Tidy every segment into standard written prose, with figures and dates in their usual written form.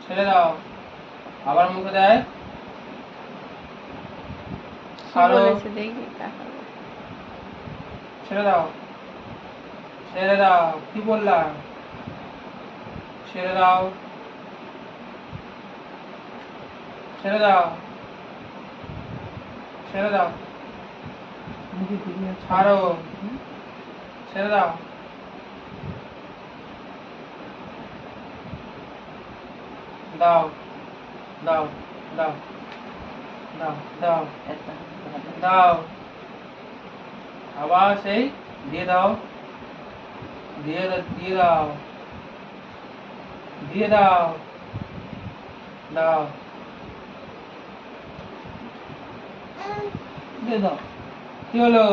ছেড়ে দাও। আবার মুখে দেয়। ছাড়ো। বলেছে দেখি তাহলে। ছেড়ে দাও। ছেড়ে দাও। কি বললাম? ছেড়ে দাও। ছেড়ে দাও। ছেড়ে দাও। ছাড়ো। ছেড়ে দাও। দাও। দাও। দাও। দাও। দাও। দাও। আবার সেই দিয়ে দাও। দিয়ে দিয়ে দাও। দিয়ে দাও। দাও। দিয়ে দাও, কি হলো?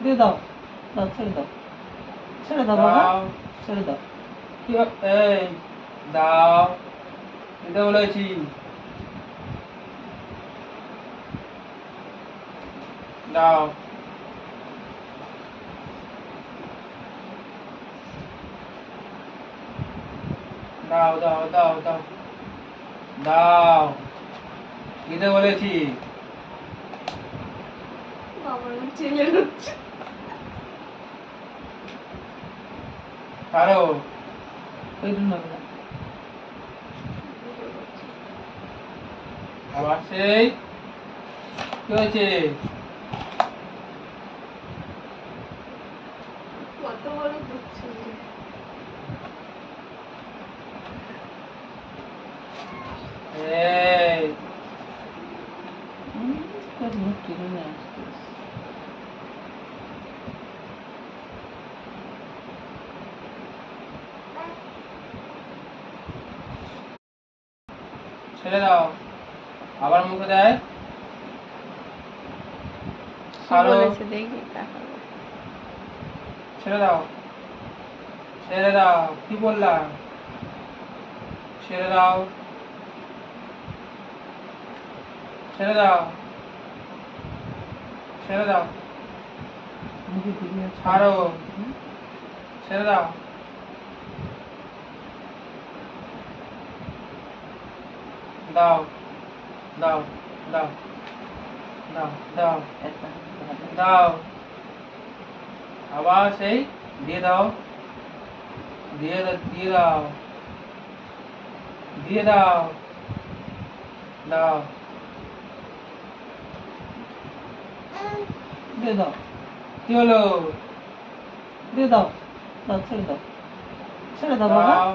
দিয়ে দাও, দাও, ছেড়ে দাও, ছেড়ে দাও বাবা, দাও। ছেড়ে দাও। কি এই দাও। দিতে বলেছি। দাও। দাও। দাও। দাও। দাও। দাও। দিতে বলেছি। বাবার ছেলে হচ্ছে। ছাড়ো। ওইটুকু নেবে না। আবার সেই কি হয়েছে? কত বড় বুঝছো? এই তোর মুখ কিনে নিয়ে আসছিস। ছেড়ে দাও। আবার মুখে দেয়। ছাড়ো। বলেছে দেখি তাহলে। ছেড়ে দাও। ছেড়ে দাও। কি বললাম? ছেড়ে দাও। ছেড়ে দাও। ছেড়ে দাও। মুখে দিয়ে ছাড়ো। ছেড়ে দাও। দাও। দাও। দাও। দাও। দাও। দাও। আবার সেই দিয়ে দাও। দিয়ে দিয়ে দাও। দিয়ে দাও। দাও। দিয়ে দাও, কি হলো? দিয়ে দাও, দাও, ছেড়ে দাও, ছেড়ে দাও বাবা। দাও।